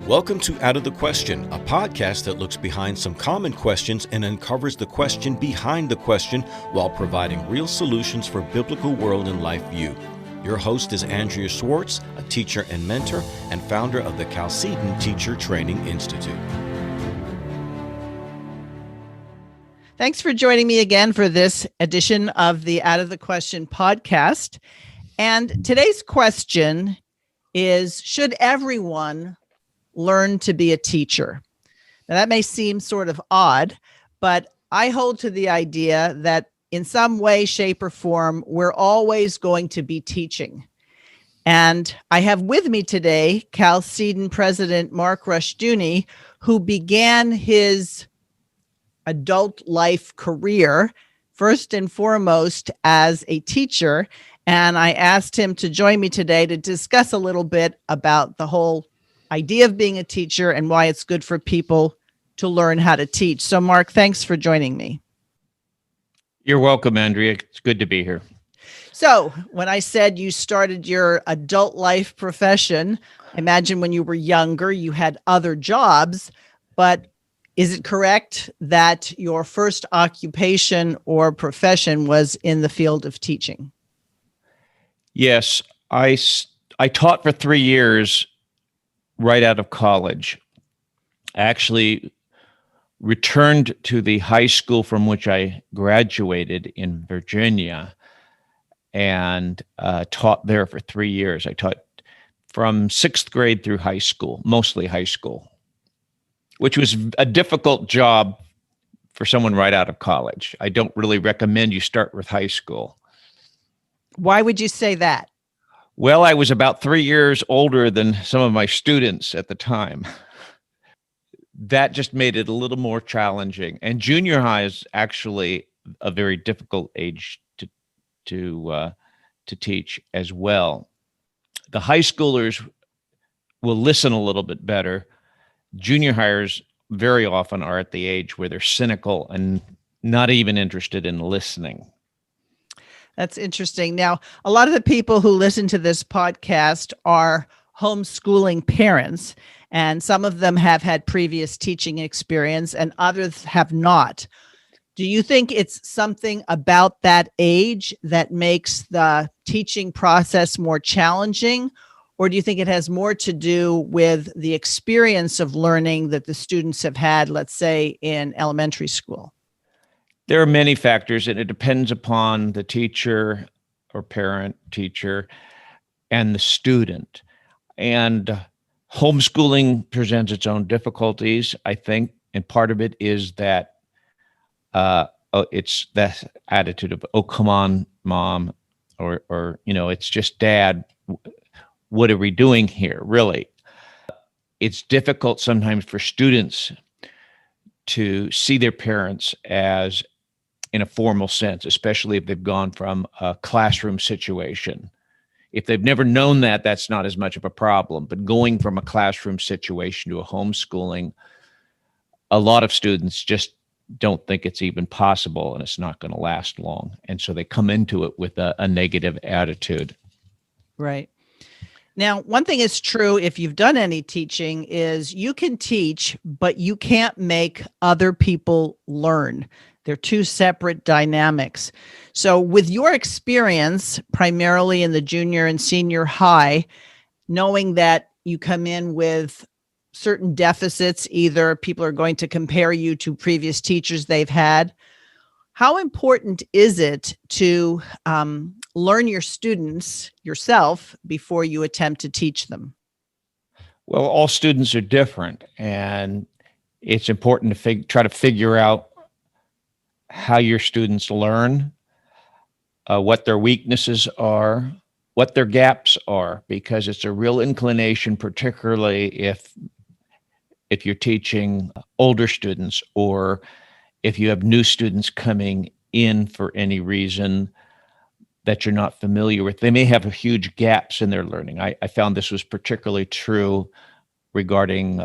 Welcome to Out of the Question, a podcast that looks behind some common questions and uncovers the question behind the question while providing real solutions for biblical world and life view. Your host is Andrea Schwartz, a teacher and mentor and founder of the Chalcedon Teacher Training Institute. Thanks for joining me again for this edition of the Out of the Question podcast. And today's question is, should everyone learn to be a teacher? Now, that may seem sort of odd, but I hold to the idea that in some way, shape, or form, we're always going to be teaching. And I have with me today Chalcedon President Mark Rushdoony, who began his adult life career first and foremost as a teacher. And I asked him to join me today to discuss a little bit about the whole idea of being a teacher and why it's good for people to learn how to teach. So, Mark, thanks for joining me. You're welcome, Andrea. It's good to be here. So, when I said you started your adult life profession, I imagine when you were younger, you had other jobs, but is it correct that your first occupation or profession was in the field of teaching? Yes, I taught for 3 years right out of college. I actually returned to the high school from which I graduated in Virginia and taught there for 3 years. I taught from 6th grade through high school, mostly high school, which was a difficult job for someone right out of college. I don't really recommend you start with high school. Why would you say that? Well, I was about 3 years older than some of my students at the time. That just made it a little more challenging. And junior high is actually a very difficult age to teach as well. The high schoolers will listen a little bit better. Junior hires very often are at the age where they're cynical and not even interested in listening. That's interesting. Now, a lot of the people who listen to this podcast are homeschooling parents, and some of them have had previous teaching experience and others have not. Do you think it's something about that age that makes the teaching process more challenging? Or do you think it has more to do with the experience of learning that the students have had, let's say, in elementary school? There are many factors, and it depends upon the teacher or parent, teacher, and the student. And homeschooling presents its own difficulties, I think, and part of it is that it's that attitude of, oh, come on, mom, or it's just dad. What are we doing here, really? It's difficult sometimes for students to see their parents as in a formal sense, especially if they've gone from a classroom situation. If they've never known that, that's not as much of a problem. But going from a classroom situation to a homeschooling, a lot of students just don't think it's even possible and it's not going to last long. And so they come into it with a negative attitude. Right. Now, one thing is true if you've done any teaching is you can teach, but you can't make other people learn. They're two separate dynamics. So with your experience, primarily in the junior and senior high, knowing that you come in with certain deficits, either people are going to compare you to previous teachers they've had, how important is it to learn your students yourself before you attempt to teach them? Well, all students are different, and it's important to try to figure out how your students learn, what their weaknesses are, what their gaps are, because it's a real inclination, particularly if you're teaching older students or if you have new students coming in for any reason that you're not familiar with. They may have huge gaps in their learning. I found this was particularly true regarding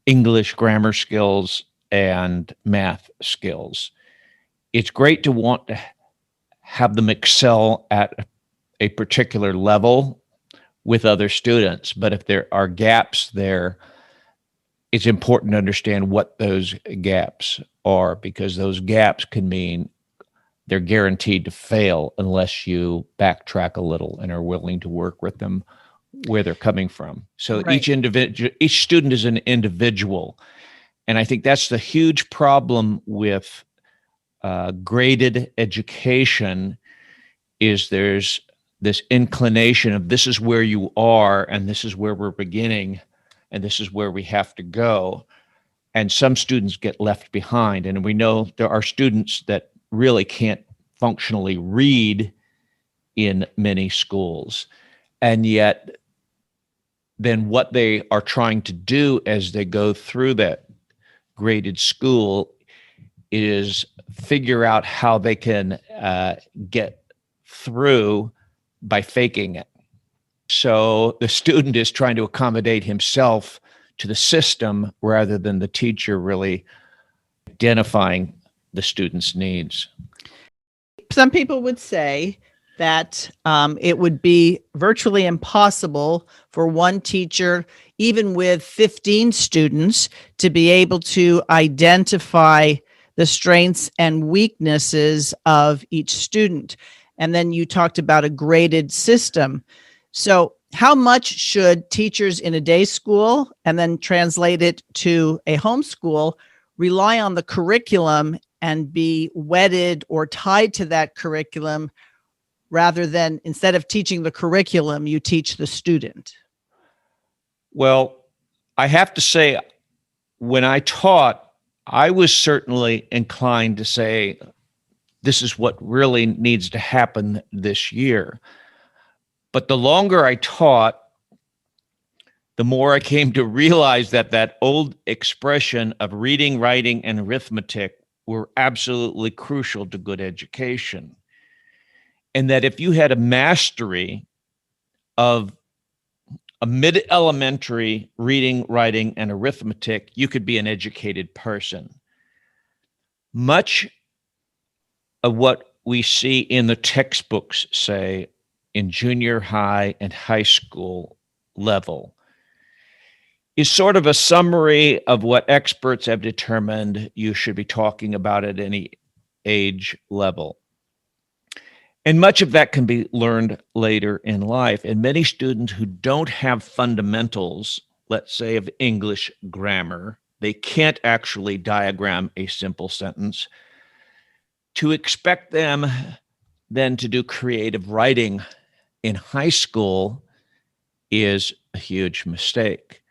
English grammar skills and math skills. It's great to want to have them excel at a particular level with other students, but if there are gaps there, it's important to understand what those gaps are, because those gaps can mean they're guaranteed to fail unless you backtrack a little and are willing to work with them where they're coming from. So Right. each student is an individual. And I think that's the huge problem with graded education, is there's this inclination of this is where you are and this is where we're beginning and this is where we have to go. And some students get left behind. And we know there are students that really can't functionally read in many schools. And yet, then what they are trying to do as they go through that graded school is figure out how they can get through by faking it. So the student is trying to accommodate himself to the system rather than the teacher really identifying the student's needs. Some people would say that it would be virtually impossible for one teacher, even with 15 students, to be able to identify the strengths and weaknesses of each student. And then you talked about a graded system. So how much should teachers in a day school, and then translate it to a homeschool, rely on the curriculum and be wedded or tied to that curriculum, rather than, instead of teaching the curriculum, you teach the student? Well, I have to say, when I taught, I was certainly inclined to say, this is what really needs to happen this year. But the longer I taught, the more I came to realize that that old expression of reading, writing, and arithmetic were absolutely crucial to good education. And that if you had a mastery of a mid-elementary reading, writing, and arithmetic, you could be an educated person. Much of what we see in the textbooks, say, in junior high and high school level, is sort of a summary of what experts have determined you should be talking about at any age level. And much of that can be learned later in life. And many students who don't have fundamentals, let's say of English grammar, they can't actually diagram a simple sentence. To expect them then to do creative writing in high school is a huge mistake.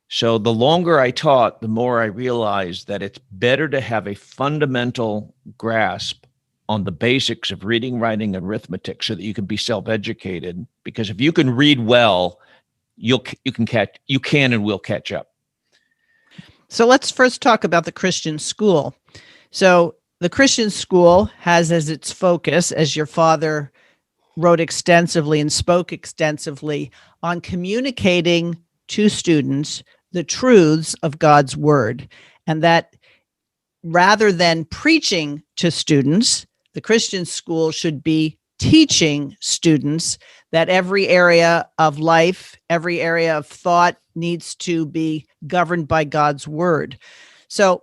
So the longer I taught, the more I realized that it's better to have a fundamental grasp on the basics of reading, writing, and arithmetic so that you can be self-educated. Because if you can read well, you can and will catch up. So let's first talk about the Christian school. So the Christian school has as its focus, as your father wrote extensively and spoke extensively on, communicating to students the truths of God's word. And that rather than preaching to students, the Christian school should be teaching students that every area of life, every area of thought needs to be governed by God's word. So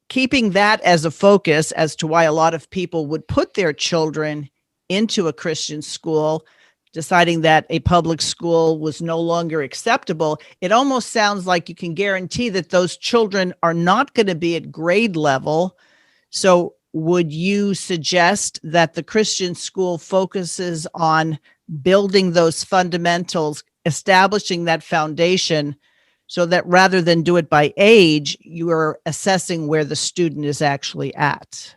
keeping that as a focus as to why a lot of people would put their children into a Christian school, deciding that a public school was no longer acceptable, it almost sounds like you can guarantee that those children are not going to be at grade level. So would you suggest that the Christian school focuses on building those fundamentals, establishing that foundation, so that rather than do it by age, you are assessing where the student is actually at?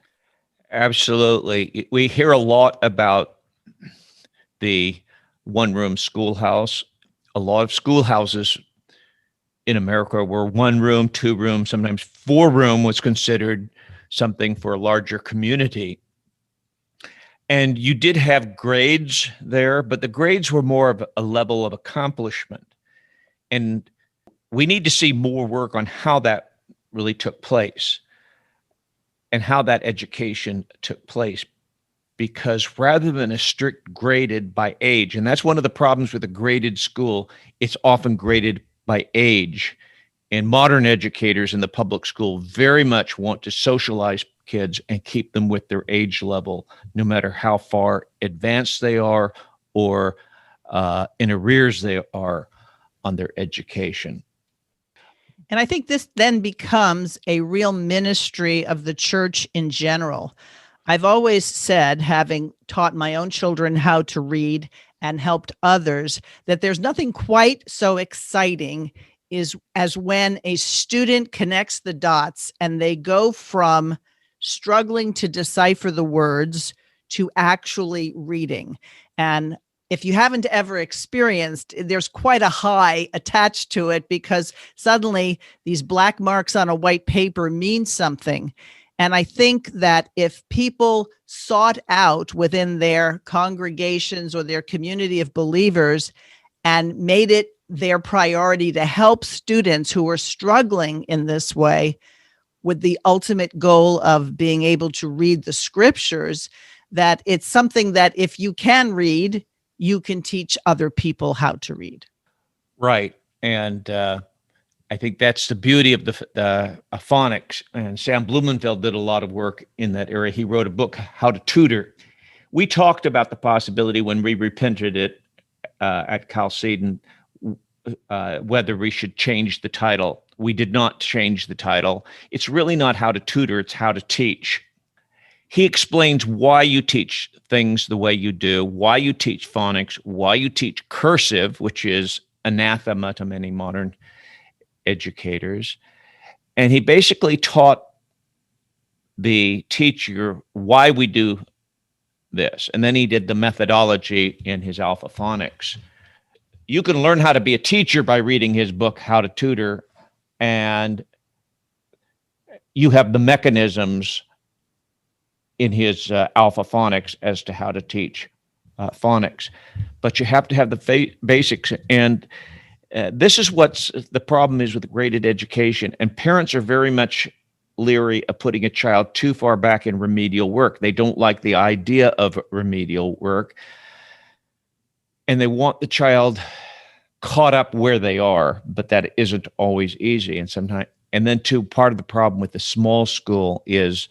Absolutely. We hear a lot about the one-room schoolhouse. A lot of schoolhouses in America were one room, two room, sometimes four room was considered something for a larger community. And you did have grades there, but the grades were more of a level of accomplishment. And we need to see more work on how that really took place and how that education took place. Because rather than a strict graded by age, and that's one of the problems with a graded school, it's often graded by age And modern educators in the public school very much want to socialize kids and keep them with their age level, no matter how far advanced they are or in arrears they are on their education. And I think this then becomes a real ministry of the church in general. I've always said, having taught my own children how to read and helped others, that there's nothing quite so exciting as when a student connects the dots and they go from struggling to decipher the words to actually reading. And if you haven't ever experienced, there's quite a high attached to it, because suddenly these black marks on a white paper mean something. And I think that if people sought out within their congregations or their community of believers and made it their priority to help students who are struggling in this way, with the ultimate goal of being able to read the scriptures, that it's something that if you can read, you can teach other people how to read. Right. And I think that's the beauty of the phonics. And Sam Blumenfeld did a lot of work in that area. He wrote a book, How to Tutor. We talked about the possibility when we reprinted it at Chalcedon, whether we should change the title. We did not change the title. It's really not how to tutor, it's how to teach. He explains why you teach things the way you do, why you teach phonics, why you teach cursive, which is anathema to many modern educators. And he basically taught the teacher why we do this. And then he did the methodology in his Alpha Phonics. You can learn how to be a teacher by reading his book, How to Tutor, and you have the mechanisms in his Alpha Phonics as to how to teach phonics. But you have to have the basics. And this is what's the problem is with graded education. And parents are very much leery of putting a child too far back in remedial work. They don't like the idea of remedial work. And they want the child caught up where they are, but that isn't always easy. And then too, part of the problem with the small school is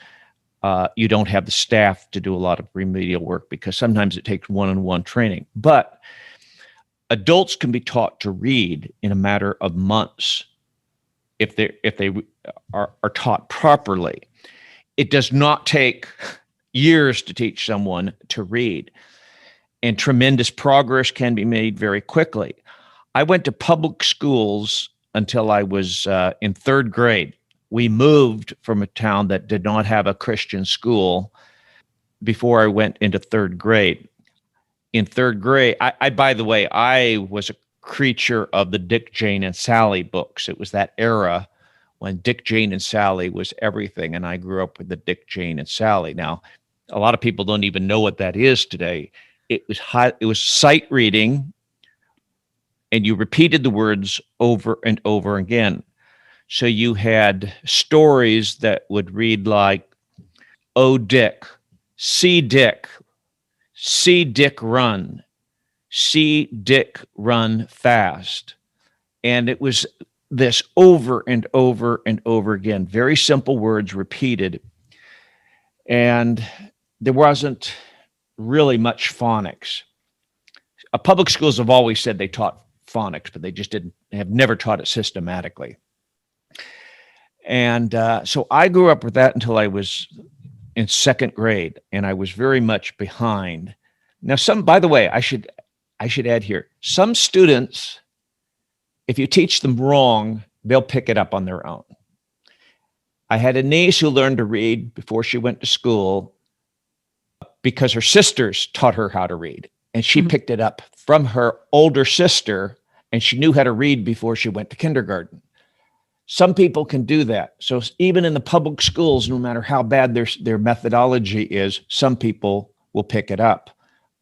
you don't have the staff to do a lot of remedial work, because sometimes it takes one-on-one training. But adults can be taught to read in a matter of months if they are taught properly. It does not take years to teach someone to read, and tremendous progress can be made very quickly. I went to public schools until I was in third grade. We moved from a town that did not have a Christian school before I went into third grade. In third grade, I by the way, I was a creature of the Dick, Jane, and Sally books. It was that era when Dick, Jane, and Sally was everything, and I grew up with the Dick, Jane, and Sally. Now, a lot of people don't even know what that is today. It was sight reading, and you repeated the words over and over again. So you had stories that would read like, "Oh, Dick, see Dick run, see Dick run fast." And it was this over and over and over again, very simple words repeated. And there wasn't really much phonics. Public schools have always said they taught phonics, but they just have never taught it systematically. And so I grew up with that until I was in second grade, and I was very much behind. Now, by the way, I should add here, some students, if you teach them wrong, they'll pick it up on their own. I had a niece who learned to read before she went to school because her sisters taught her how to read, and she picked it up from her older sister, and she knew how to read before she went to kindergarten. Some people can do that. So even in the public schools, no matter how bad their methodology is, some people will pick it up.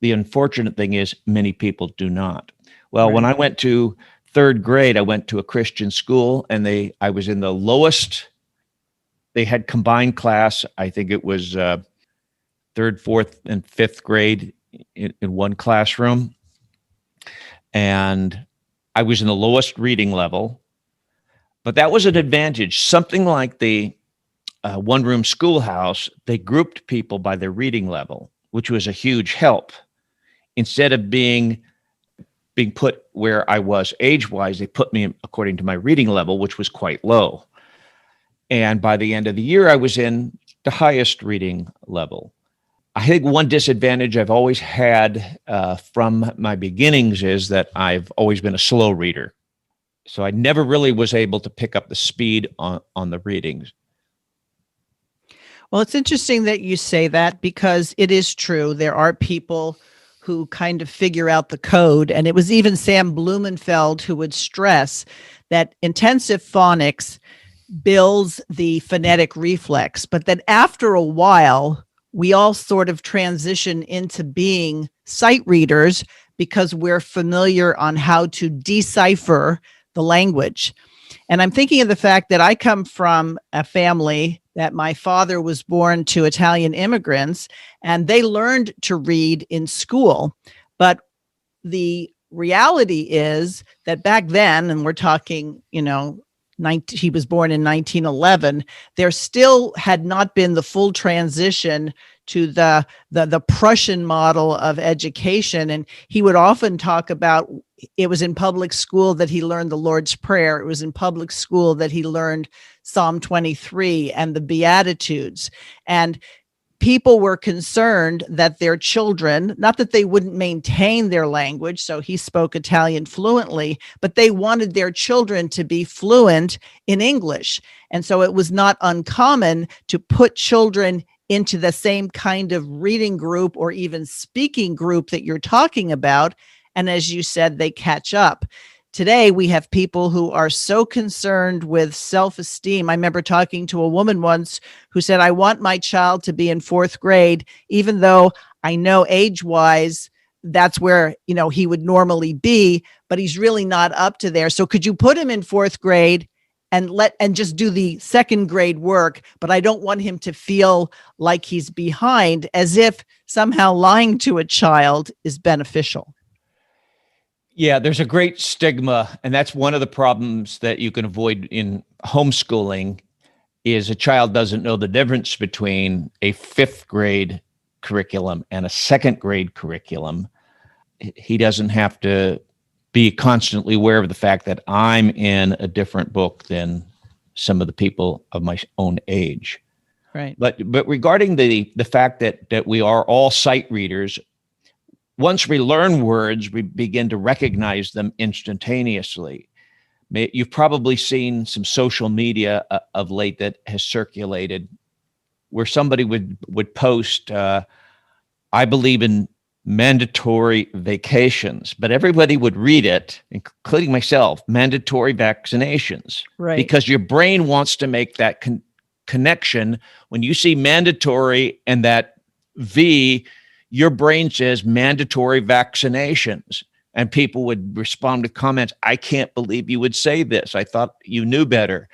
The unfortunate thing is many people do not. Well, When I went to third grade, I went to a Christian school, and I was in the lowest. They had combined class. I think it was third, fourth, and fifth grade in one classroom. And I was in the lowest reading level. But that was an advantage. Something like the one-room schoolhouse, they grouped people by their reading level, which was a huge help. Instead of being put where I was age-wise, they put me according to my reading level, which was quite low. And by the end of the year, I was in the highest reading level. I think one disadvantage I've always had from my beginnings is that I've always been a slow reader. So I never really was able to pick up the speed on the readings. Well, it's interesting that you say that, because it is true. There are people who kind of figure out the code. And it was even Sam Blumenfeld who would stress that intensive phonics builds the phonetic reflex, but that after a while, we all sort of transition into being sight readers because we're familiar on how to decipher the language. And I'm thinking of the fact that I come from a family that my father was born to Italian immigrants, and they learned to read in school. But the reality is that back then, and we're talking, he was born in 1911, there still had not been the full transition to the Prussian model of education. And he would often talk about it was in public school that he learned the Lord's Prayer. It was in public school that he learned Psalm 23 and the Beatitudes. And people were concerned that their children, not that they wouldn't maintain their language, so he spoke Italian fluently, but they wanted their children to be fluent in English. And so it was not uncommon to put children into the same kind of reading group or even speaking group that you're talking about. And as you said, they catch up. Today, we have people who are so concerned with self-esteem. I remember talking to a woman once who said, I want my child to be in 4th grade, even though I know age-wise, that's where, he would normally be, but he's really not up to there. So could you put him in 4th grade and just do the 2nd grade work, but I don't want him to feel like he's behind, as if somehow lying to a child is beneficial. Yeah, there's a great stigma, and that's one of the problems that you can avoid in homeschooling, is a child doesn't know the difference between a 5th grade curriculum and a 2nd grade curriculum. He doesn't have to be constantly aware of the fact that I'm in a different book than some of the people of my own age. Right. But regarding the fact that we are all sight readers, once we learn words, we begin to recognize them instantaneously. You've probably seen some social media of late that has circulated where somebody would post, I believe in mandatory vacations, but everybody would read it, including myself, mandatory vaccinations. Right. Because your brain wants to make that connection. When you see mandatory and that V, your brain says mandatory vaccinations. And people would respond to comments, I can't believe you would say this. I thought you knew better.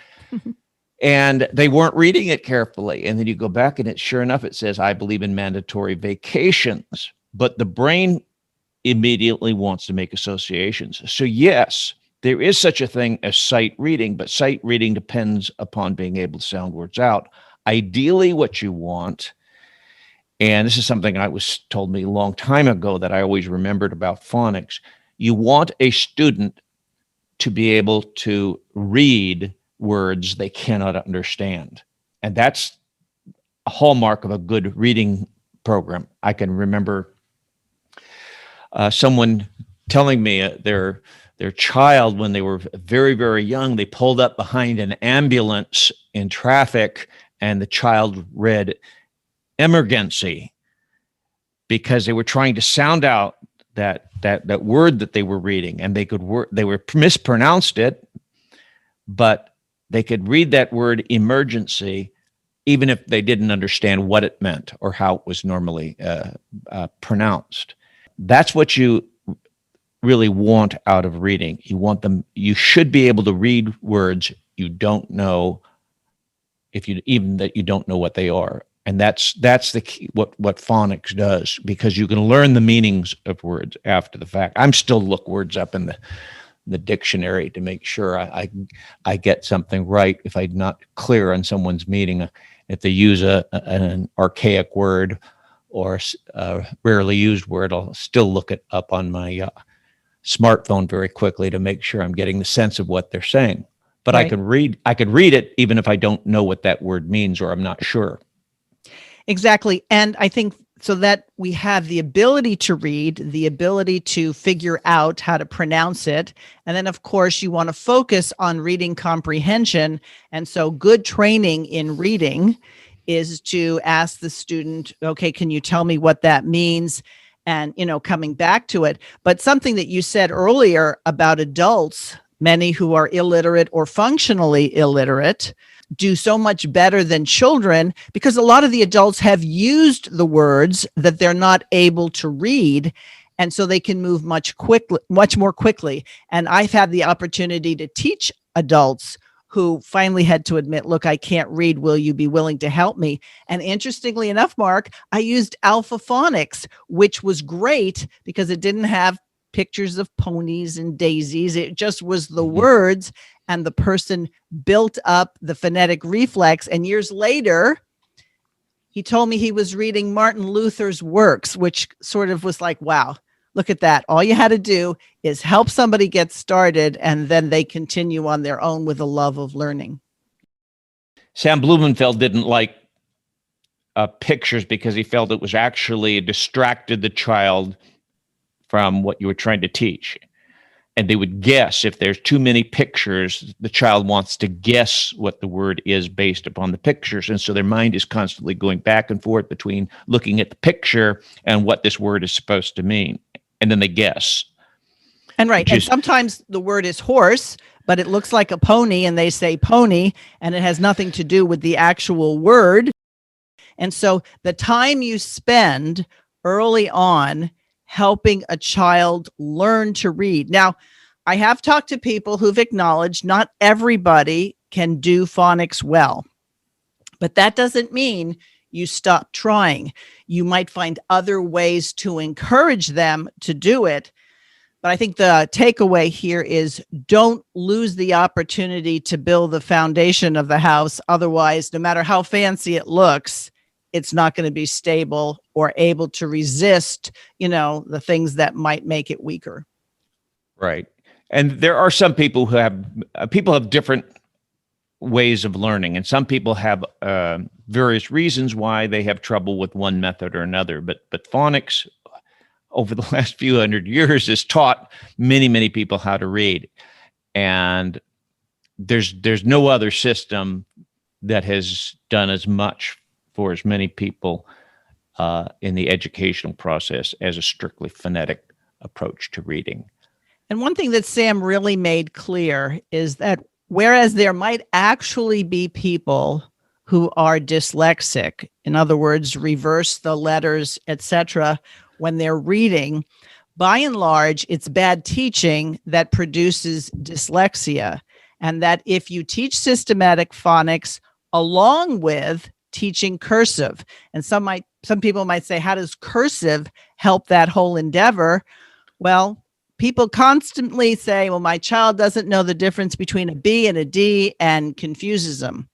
And they weren't reading it carefully. And then you go back and sure enough, it says, I believe in mandatory vacations. But the brain immediately wants to make associations. So yes, there is such a thing as sight reading, but sight reading depends upon being able to sound words out. Ideally, what you want, and this is something I was told me a long time ago that I always remembered about phonics, you want a student to be able to read words they cannot understand. And that's a hallmark of a good reading program. I can remember someone telling me their child, when they were very, very young, they pulled up behind an ambulance in traffic, and the child read emergency because they were trying to sound out that word that they were reading, and they were mispronounced it, but they could read that word emergency even if they didn't understand what it meant or how it was normally pronounced. That's what you really want out of reading. You should be able to read words you don't know, that you don't know what they are. And that's the key, what phonics does, because you can learn the meanings of words after the fact. I'm still look words up in the dictionary to make sure I get something right. If I'm not clear on someone's meaning, if they use an archaic word or a rarely used word, I'll still look it up on my smartphone very quickly to make sure I'm getting the sense of what they're saying. But right. I could read it even if I don't know what that word means or I'm not sure. Exactly. And I think so that we have the ability to read, the ability to figure out how to pronounce it. And then, of course, you want to focus on reading comprehension. And so good training in reading is to ask the student, okay, can you tell me what that means? And, coming back to it. But something that you said earlier about adults, many who are illiterate or functionally illiterate, do so much better than children because a lot of the adults have used the words that they're not able to read. And so they can move much more quickly. And I've had the opportunity to teach adults who finally had to admit, look, I can't read. Will you be willing to help me? And interestingly enough, Mark, I used alpha phonics, which was great because it didn't have pictures of ponies and daisies. It just was the words, and the person built up the phonetic reflex. And years later, he told me he was reading Martin Luther's works, which sort of was like, wow, look at that. All you had to do is help somebody get started, and then they continue on their own with a love of learning. Sam Blumenfeld didn't like pictures because he felt it was actually distracted the child from what you were trying to teach. And they would guess. If there's too many pictures, the child wants to guess what the word is based upon the pictures. And so their mind is constantly going back and forth between looking at the picture and what this word is supposed to mean. And then they guess. And right. And sometimes the word is horse, but it looks like a pony, and they say pony, and it has nothing to do with the actual word. And so the time you spend early on helping a child learn to read. Now, I have talked to people who've acknowledged not everybody can do phonics well, but that doesn't mean you stop trying. You might find other ways to encourage them to do it. But I think the takeaway here is don't lose the opportunity to build the foundation of the house. Otherwise, no matter how fancy it looks, it's not going to be stable or able to resist, the things that might make it weaker. Right. And there are some people who have different ways of learning, and some people have various reasons why they have trouble with one method or another. But phonics over the last few hundred years has taught many, many people how to read. And there's no other system that has done as much for as many people in the educational process as a strictly phonetic approach to reading. And one thing that Sam really made clear is that whereas there might actually be people who are dyslexic, in other words, reverse the letters, etc., when they're reading, by and large, it's bad teaching that produces dyslexia. And that if you teach systematic phonics along with teaching cursive, and some people might say, how does cursive help that whole endeavor? Well, people constantly say, well, my child doesn't know the difference between a B and a D and confuses them.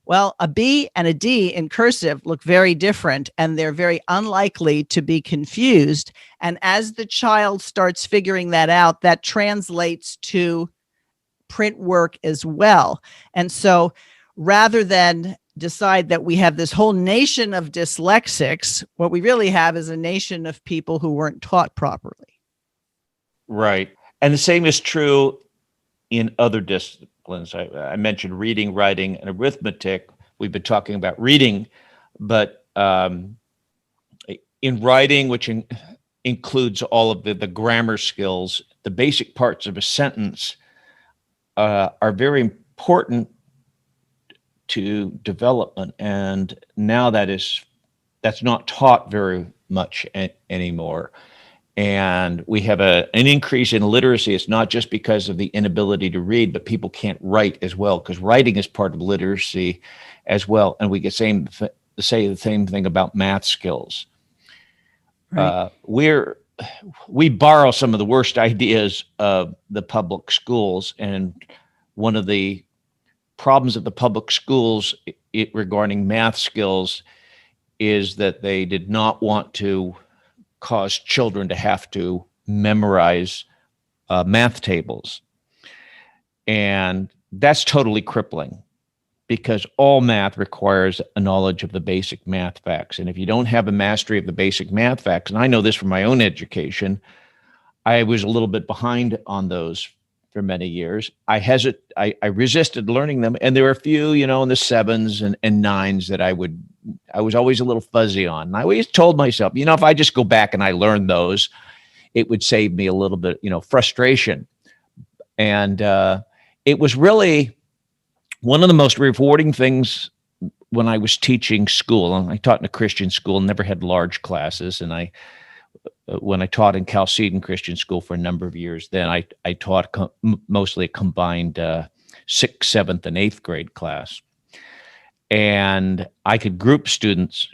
Well, a B and a D in cursive look very different, and they're very unlikely to be confused. And as the child starts figuring that out, that translates to print work as well. And so rather than decide that we have this whole nation of dyslexics, what we really have is a nation of people who weren't taught properly. Right. And the same is true in other disciplines. I mentioned reading, writing, and arithmetic. We've been talking about reading, but in writing, which includes all of the grammar skills, the basic parts of a sentence are very important to development, and now that's not taught very much anymore. And we have an increase in literacy. It's not just because of the inability to read, but people can't write as well, because writing is part of literacy as well. And we could say the same thing about math skills. Right. We're we borrow some of the worst ideas of the public schools. And one of the problems of the public schools regarding math skills is that they did not want to cause children to have to memorize math tables. And that's totally crippling, because all math requires a knowledge of the basic math facts. And if you don't have a mastery of the basic math facts, and I know this from my own education, I was a little bit behind on those for many years. I resisted learning them. And there were a few, in the 7s and 9s that I was always a little fuzzy on. And I always told myself, if I just go back and I learn those, it would save me a little bit, frustration. And it was really one of the most rewarding things when I was teaching school. And I taught in a Christian school, never had large classes. And when I taught in Chalcedon Christian School for a number of years, then I taught mostly a combined 6th, 7th, and 8th grade class. And I could group students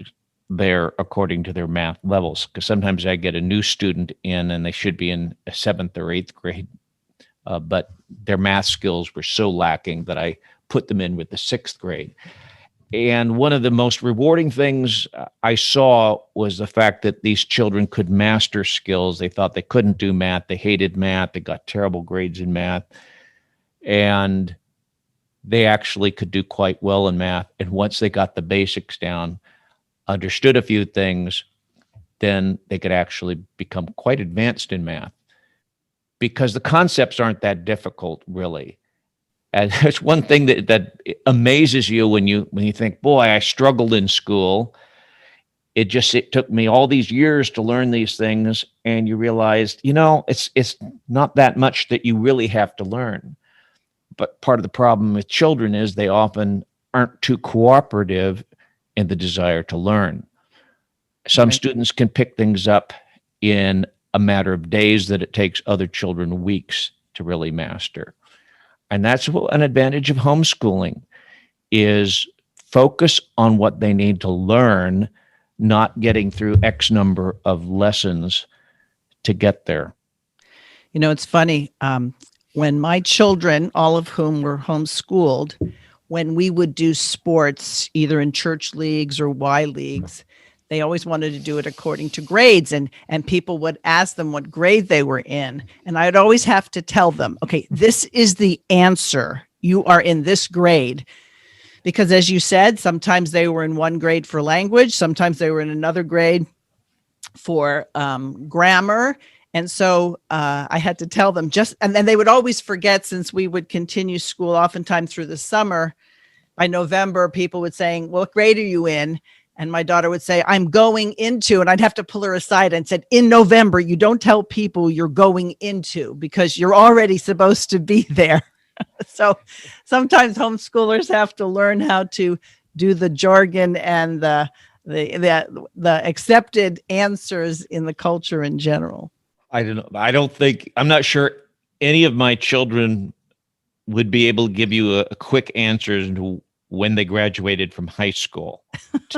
there according to their math levels, because sometimes I get a new student in and they should be in a 7th or 8th grade, but their math skills were so lacking that I put them in with the 6th grade. And one of the most rewarding things I saw was the fact that these children could master skills. They thought they couldn't do math. They hated math. They got terrible grades in math. And they actually could do quite well in math. And once they got the basics down, understood a few things, then they could actually become quite advanced in math, because the concepts aren't that difficult, really. And it's one thing that amazes you when you think, boy, I struggled in school. It took me all these years to learn these things. And you realize, it's not that much that you really have to learn. But part of the problem with children is they often aren't too cooperative in the desire to learn. Some students can pick things up in a matter of days that it takes other children weeks to really master. And that's an advantage of homeschooling, is focus on what they need to learn, not getting through X number of lessons to get there. It's funny. When my children, all of whom were homeschooled, when we would do sports, either in church leagues or Y leagues, they always wanted to do it according to grades, and people would ask them what grade they were in. And I'd always have to tell them, okay, this is the answer. You are in this grade. Because as you said, sometimes they were in one grade for language. Sometimes they were in another grade for grammar. And so I had to tell them and then they would always forget, since we would continue school oftentimes through the summer. By November, people would say, well, what grade are you in? And my daughter would say, I'm going into, and I'd have to pull her aside and said, in November, you don't tell people you're going into, because you're already supposed to be there. So sometimes homeschoolers have to learn how to do the jargon and the accepted answers in the culture in general. I'm not sure any of my children would be able to give you a quick answer to when they graduated from high school.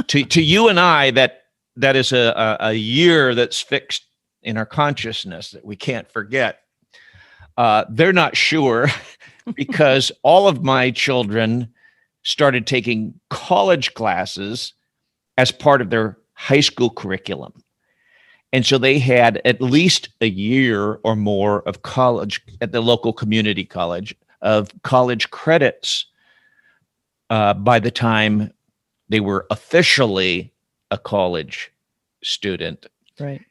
to you and I, that is a year that's fixed in our consciousness that we can't forget. They're not sure because all of my children started taking college classes as part of their high school curriculum. And so they had at least a year or more of college at the local community college, of college credits by the time they were officially a college student. Right.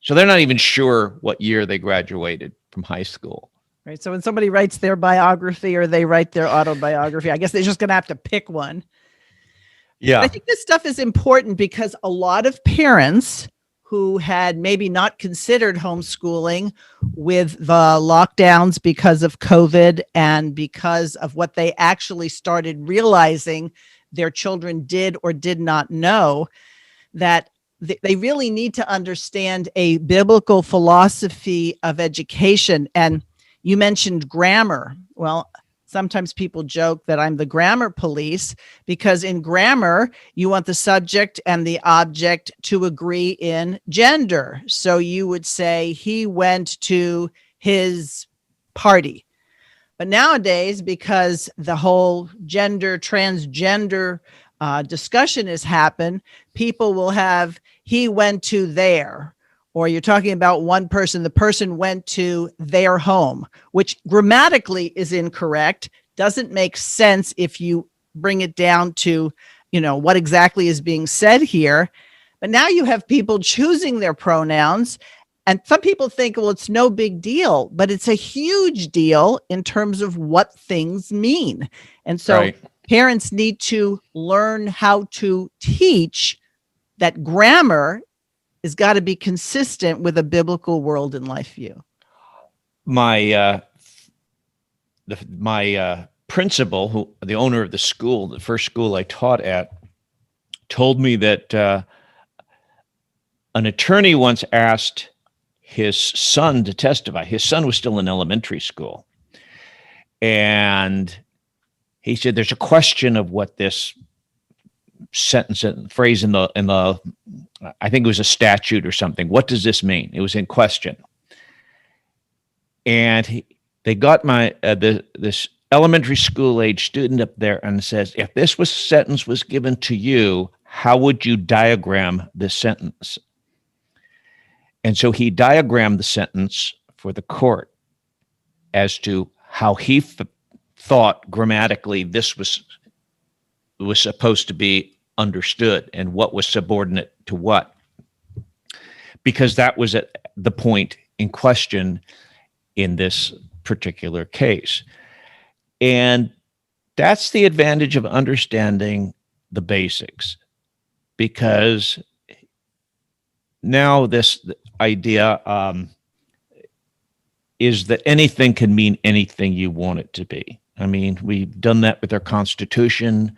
So they're not even sure what year they graduated from high school. Right. So when somebody writes their biography or they write their autobiography, I guess they're just going to have to pick one. Yeah. But I think this stuff is important because a lot of parents who had maybe not considered homeschooling with the lockdowns because of COVID and because of what they actually started realizing their children did or did not know, that they really need to understand a biblical philosophy of education. And you mentioned grammar. Well, sometimes people joke that I'm the grammar police, because in grammar, you want the subject and the object to agree in gender. So you would say, he went to his party. But nowadays, because the whole transgender discussion has happened, people will have, he went to their, or you're talking about one person, the person went to their home, which grammatically is incorrect, doesn't make sense if you bring it down to, what exactly is being said here. But now you have people choosing their pronouns. And some people think, well, it's no big deal, but it's a huge deal in terms of what things mean. And so parents need to learn how to teach that grammar has got to be consistent with a biblical world and life view. My principal, the owner of the school, the first school I taught at, told me that an attorney once asked his son to testify. His son was still in elementary school. And he said, there's a question of what this sentence and phrase in the I think it was a statute or something. What does this mean? It was in question. And they got this elementary school age student up there and says, if this sentence was given to you, how would you diagram this sentence? And so he diagrammed the sentence for the court as to how he thought grammatically this was supposed to be understood and what was subordinate to what, because that was at the point in question in this particular case. And that's the advantage of understanding the basics, because now this idea is that anything can mean anything you want it to be. I mean, we've done that with our Constitution.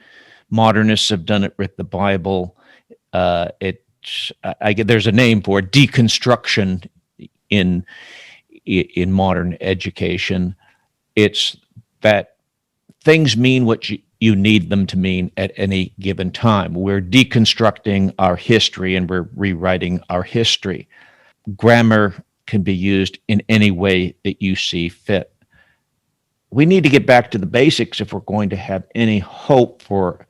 Modernists have done it with the Bible. There's a name for it, deconstruction in modern education. It's that things mean what you need them to mean at any given time. We're deconstructing our history and we're rewriting our history. Grammar can be used in any way that you see fit. We need to get back to the basics if we're going to have any hope for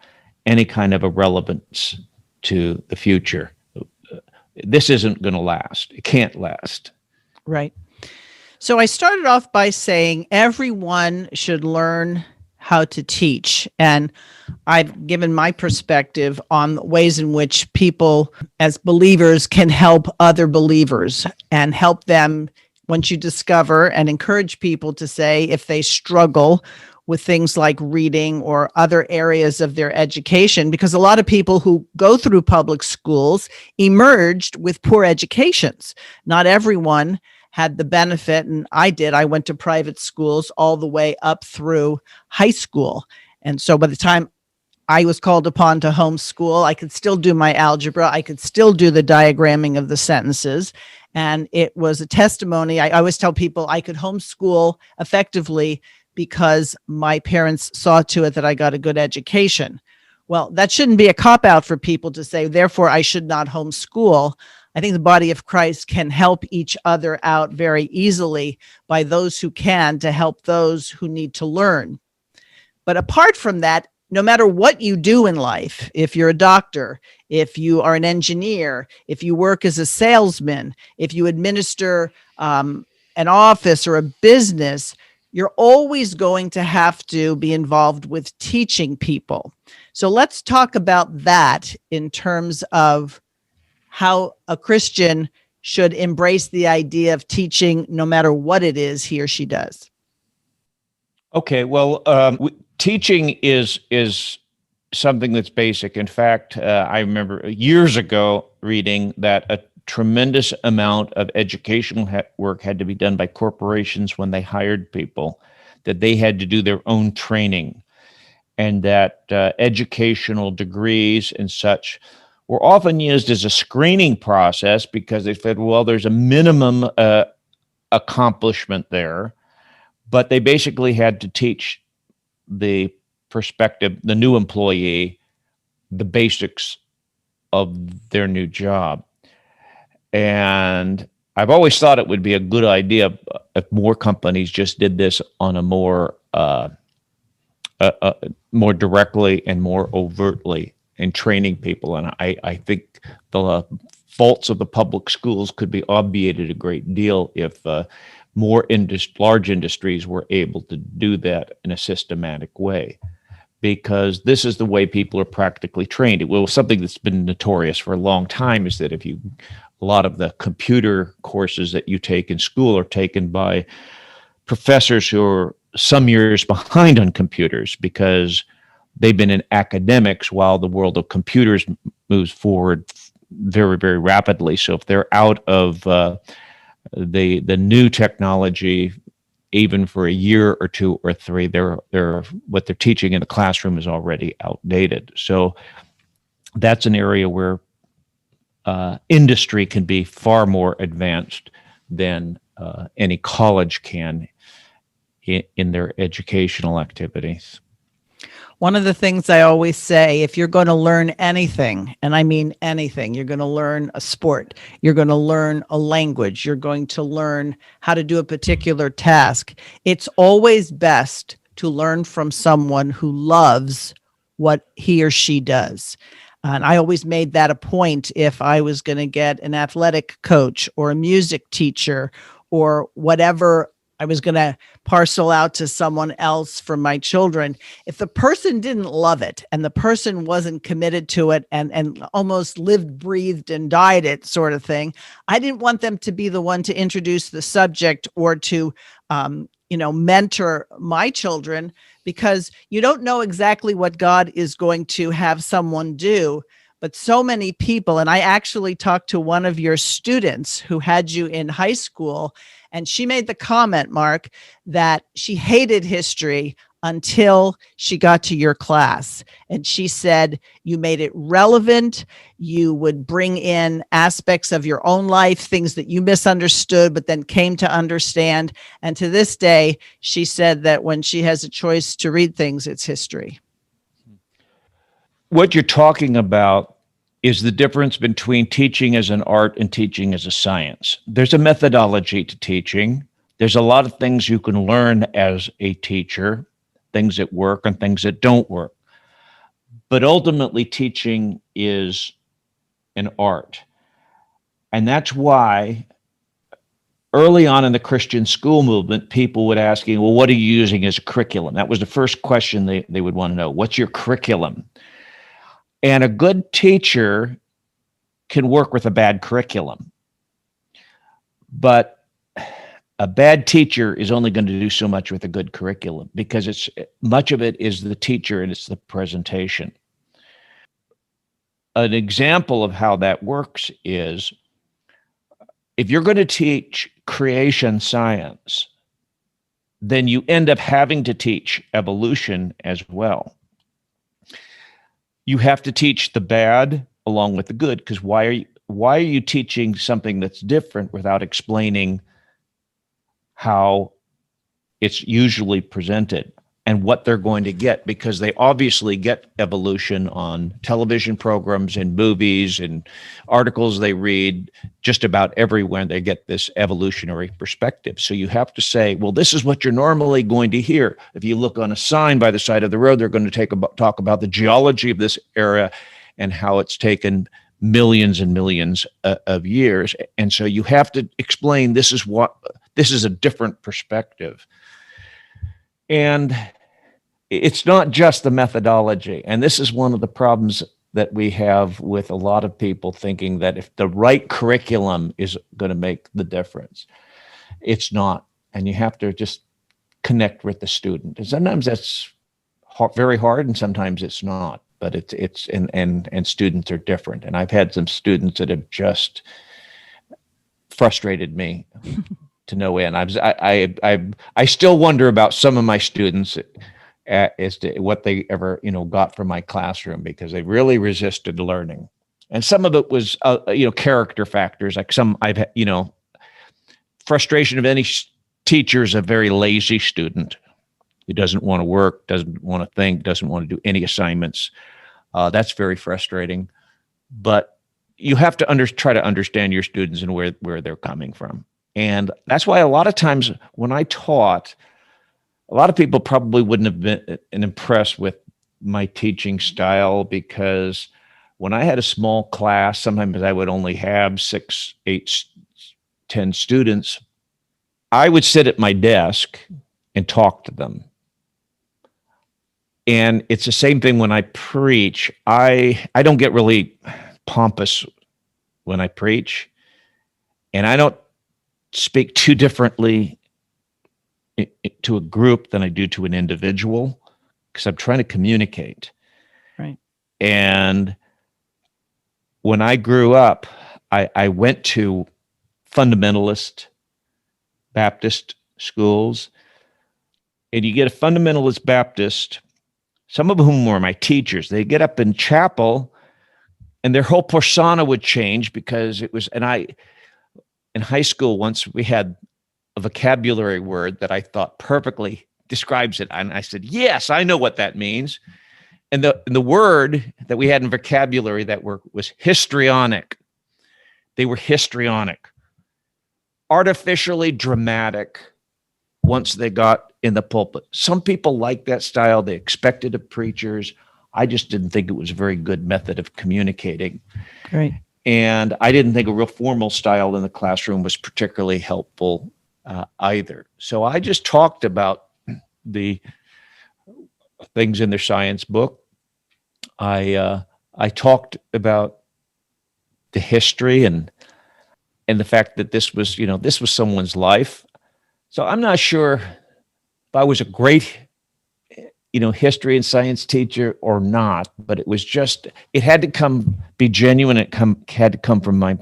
any kind of a relevance to the future. This isn't going to last. It can't last. Right. So I started off by saying everyone should learn how to teach. And I've given my perspective on ways in which people as believers can help other believers and help them once you discover and encourage people to say if they struggle with things like reading or other areas of their education, because a lot of people who go through public schools emerged with poor educations. Not everyone had the benefit, and I did. I went to private schools all the way up through high school. And so by the time I was called upon to homeschool, I could still do my algebra. I could still do the diagramming of the sentences. And it was a testimony. I always tell people I could homeschool effectively because my parents saw to it that I got a good education. Well, that shouldn't be a cop-out for people to say, therefore, I should not homeschool. I think the body of Christ can help each other out very easily by those who can to help those who need to learn. But apart from that, no matter what you do in life, if you're a doctor, if you are an engineer, if you work as a salesman, if you administer an office or a business, you're always going to have to be involved with teaching people. So let's talk about that in terms of how a Christian should embrace the idea of teaching no matter what it is he or she does. Okay, well, teaching is something that's basic. In fact, I remember years ago reading that a tremendous amount of educational work had to be done by corporations when they hired people, that they had to do their own training, and that educational degrees and such were often used as a screening process because they said, well, there's a minimum accomplishment there, but they basically had to teach the perspective, the new employee, the basics of their new job. And I've always thought it would be a good idea if more companies just did this on a more directly and more overtly in training people. And I think the faults of the public schools could be obviated a great deal if more large industries were able to do that in a systematic way, because this is the way people are practically trained. Well, something that's been notorious for a long time is that a lot of the computer courses that you take in school are taken by professors who are some years behind on computers because they've been in academics while the world of computers moves forward very, very rapidly. So if they're out of the new technology, even for a year or two or three, they're what they're teaching in the classroom is already outdated. So that's an area where industry can be far more advanced than any college can in their educational activities. One of the things I always say, if you're going to learn anything, and I mean anything, you're going to learn a sport, you're going to learn a language, you're going to learn how to do a particular task, it's always best to learn from someone who loves what he or she does. And I always made that a point if I was going to get an athletic coach or a music teacher or whatever I was going to parcel out to someone else for my children. If the person didn't love it and the person wasn't committed to it and almost lived, breathed, and died it sort of thing, I didn't want them to be the one to introduce the subject or to, mentor my children, because you don't know exactly what God is going to have someone do. But so many people, and I actually talked to one of your students who had you in high school, and she made the comment, Mark, that she hated history until she got to your class. And she said, you made it relevant. You would bring in aspects of your own life, things that you misunderstood, but then came to understand. And to this day, she said that when she has a choice to read things, it's history. What you're talking about is the difference between teaching as an art and teaching as a science. There's a methodology to teaching. There's a lot of things you can learn as a teacher, things that work and things that don't work. But ultimately, teaching is an art. And that's why early on in the Christian school movement, people would ask, well, what are you using as a curriculum? That was the first question they would want to know. What's your curriculum? And a good teacher can work with a bad curriculum. But a bad teacher is only going to do so much with a good curriculum because much of it is the teacher and it's the presentation. An example of how that works is if you're going to teach creation science, then you end up having to teach evolution as well. You have to teach the bad along with the good, because why are you teaching something that's different without explaining how it's usually presented and what they're going to get? Because they obviously get evolution on television programs and movies and articles they read just about everywhere. They get this evolutionary perspective. So you have to say, well, this is what you're normally going to hear. If you look on a sign by the side of the road, they're going to talk about the geology of this area and how it's taken millions and millions of years. And so you have to explain this is a different perspective. And it's not just the methodology. And this is one of the problems that we have with a lot of people thinking that if the right curriculum is going to make the difference, it's not. And you have to just connect with the student. And sometimes that's very hard and sometimes it's not, but it's and students are different. And I've had some students that have just frustrated me to no end. I still wonder about some of my students as to what they ever got from my classroom, because they really resisted learning, and some of it was character factors. Like frustration of any teacher is a very lazy student, He doesn't want to work, doesn't want to think, doesn't want to do any assignments. That's very frustrating. But you have to try to understand your students and where they're coming from. And that's why a lot of times when I taught, a lot of people probably wouldn't have been impressed with my teaching style, because when I had a small class, sometimes I would only have 6, 8, 10 students. I would sit at my desk and talk to them. And it's the same thing when I preach. I don't get really pompous when I preach, and I don't speak too differently to a group than I do to an individual, because I'm trying to communicate. Right. And when I grew up, I went to fundamentalist Baptist schools, and you get a fundamentalist Baptist, some of whom were my teachers. They get up in chapel and their whole persona would change, because it was, and in high school, once we had a vocabulary word that I thought perfectly describes it. And I said, yes, I know what that means. And the word that we had in vocabulary that was histrionic. They were histrionic, artificially dramatic once they got in the pulpit. Some people like that style. They expected of preachers. I just didn't think it was a very good method of communicating. Great. And I didn't think a real formal style in the classroom was particularly helpful either. So I just talked about the things in their science book. I talked about the history and the fact that this was someone's life. So I'm not sure if I was a great, history and science teacher or not, but it had to be genuine. It had to come from my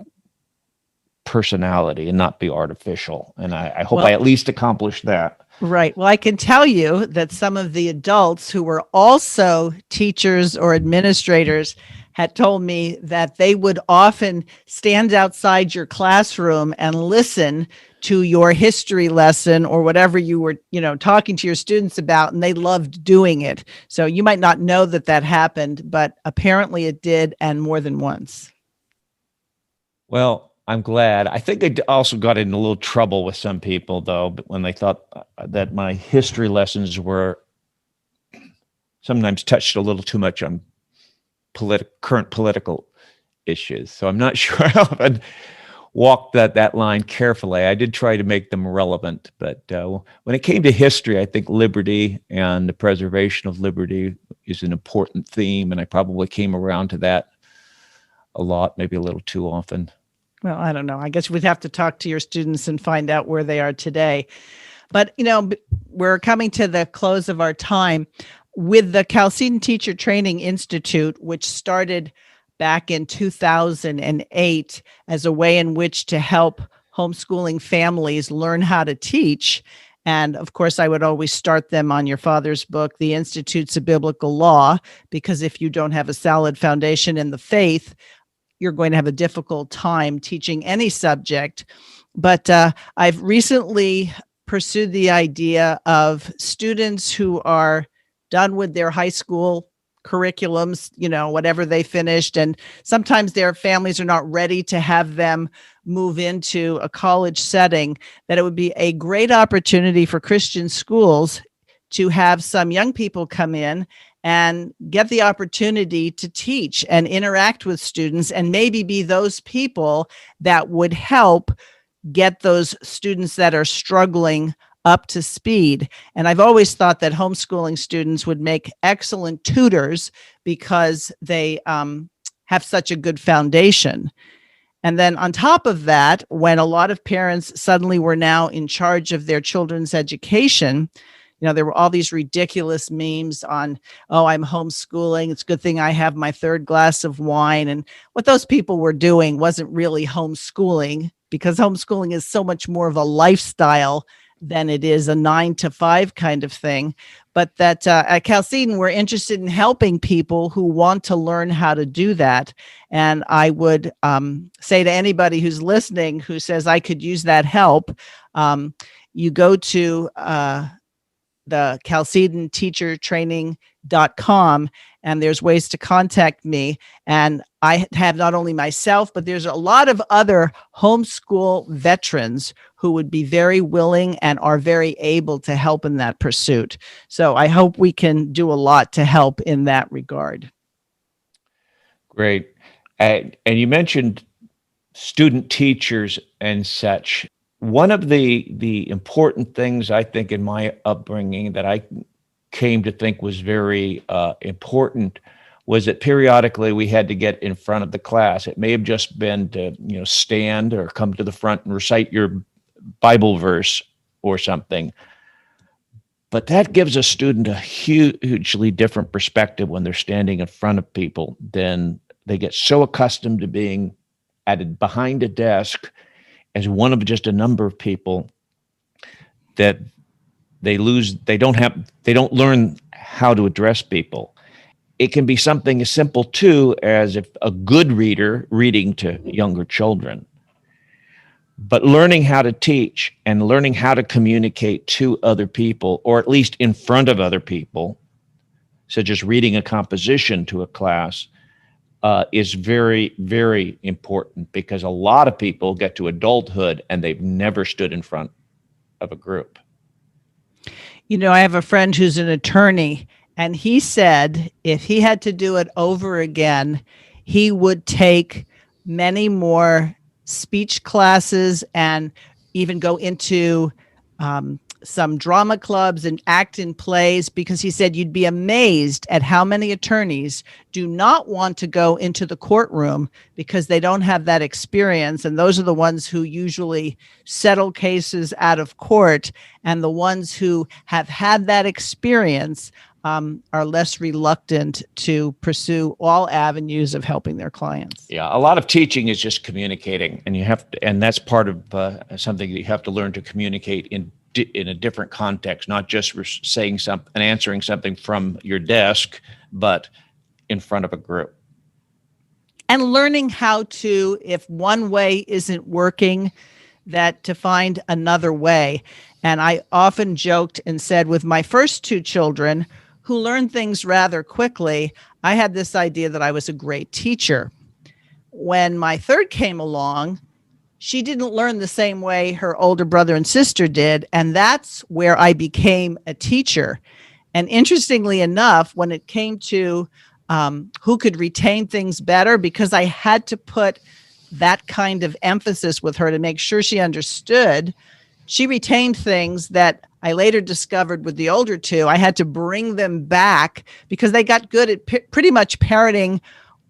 personality and not be artificial. And I hope I at least accomplished that. Right. Well, I can tell you that some of the adults who were also teachers or administrators had told me that they would often stand outside your classroom and listen to your history lesson or whatever you were, talking to your students about, and they loved doing it. So you might not know that happened, but apparently it did, and more than once. Well, I'm glad. I think I also got in a little trouble with some people, though, when they thought that my history lessons were sometimes touched a little too much on current political issues. So I'm not sure I often walked that line carefully. I did try to make them relevant, but when it came to history, I think liberty and the preservation of liberty is an important theme, and I probably came around to that a lot, maybe a little too often. Well, I don't know. I guess we'd have to talk to your students and find out where they are today. But, we're coming to the close of our time with the Chalcedon Teacher Training Institute, which started back in 2008 as a way in which to help homeschooling families learn how to teach. And of course, I would always start them on your father's book, The Institutes of Biblical Law, because if you don't have a solid foundation in the faith, you're going to have a difficult time teaching any subject. But I've recently pursued the idea of students who are done with their high school curriculums, whatever they finished. And sometimes their families are not ready to have them move into a college setting, that it would be a great opportunity for Christian schools to have some young people come in and get the opportunity to teach and interact with students, and maybe be those people that would help get those students that are struggling up to speed. And I've always thought that homeschooling students would make excellent tutors because they have such a good foundation. And then on top of that, when a lot of parents suddenly were now in charge of their children's education, there were all these ridiculous memes on, I'm homeschooling. It's a good thing I have my third glass of wine. And what those people were doing wasn't really homeschooling, because homeschooling is so much more of a lifestyle than it is a 9-to-5 kind of thing. But that at Chalcedon, we're interested in helping people who want to learn how to do that. And I would say to anybody who's listening who says, I could use that help, you go to the chalcedonteachertraining.com, and there's ways to contact me. And I have not only myself, but there's a lot of other homeschool veterans who would be very willing and are very able to help in that pursuit. So I hope we can do a lot to help in that regard. Great. And you mentioned student teachers and such. One of the important things I think in my upbringing that I came to think was very important was that periodically we had to get in front of the class. It may have just been to stand or come to the front and recite your Bible verse or something. But that gives a student a hugely different perspective when they're standing in front of people. Then they get so accustomed to being behind a desk as one of just a number of people that they don't learn how to address people. It can be something as simple too as if a good reader reading to younger children. But learning how to teach and learning how to communicate to other people, or at least in front of other people, such as reading a composition to a class, is very, very important, because a lot of people get to adulthood and they've never stood in front of a group. I have a friend who's an attorney, and he said if he had to do it over again, he would take many more speech classes and even go into some drama clubs and act in plays, because he said you'd be amazed at how many attorneys do not want to go into the courtroom because they don't have that experience. And those are the ones who usually settle cases out of court. And the ones who have had that experience are less reluctant to pursue all avenues of helping their clients. Yeah, a lot of teaching is just communicating, and that's part of something that you have to learn to communicate in a different context, not just saying something and answering something from your desk, but in front of a group. And learning how to, if one way isn't working, that to find another way. And I often joked and said with my first two children, who learned things rather quickly, I had this idea that I was a great teacher. When my third came along, she didn't learn the same way her older brother and sister did. And that's where I became a teacher. And interestingly enough, when it came to who could retain things better, because I had to put that kind of emphasis with her to make sure she understood, she retained things that I later discovered with the older two. I had to bring them back because they got good at pretty much parroting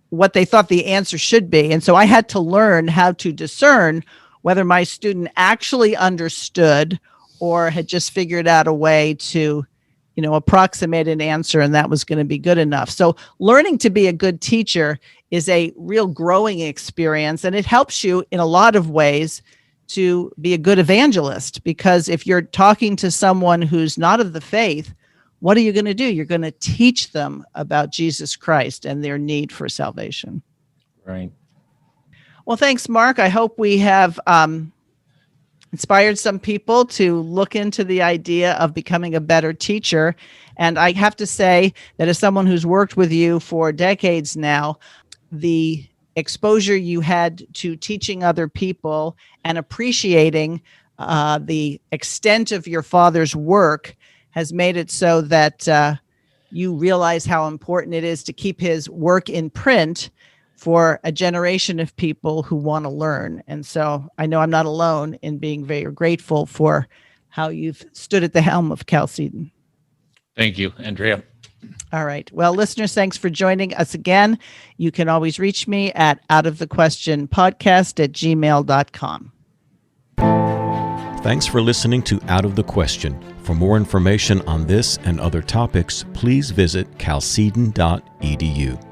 what they thought the answer should be. And so I had to learn how to discern whether my student actually understood or had just figured out a way to, approximate an answer, and that was going to be good enough. So learning to be a good teacher is a real growing experience, and it helps you in a lot of ways to be a good evangelist, because if you're talking to someone who's not of the faith, what are you going to do? You're going to teach them about Jesus Christ and their need for salvation. Right. Well, thanks, Mark. I hope we have inspired some people to look into the idea of becoming a better teacher. And I have to say that as someone who's worked with you for decades now, the exposure you had to teaching other people and appreciating the extent of your father's work has made it so that you realize how important it is to keep his work in print for a generation of people who want to learn. And so I know I'm not alone in being very grateful for how you've stood at the helm of Chalcedon. Thank you, Andrea. All right. Well, listeners, thanks for joining us again. You can always reach me at outofthequestionpodcast@gmail.com. Thanks for listening to Out of the Question. For more information on this and other topics, please visit chalcedon.edu.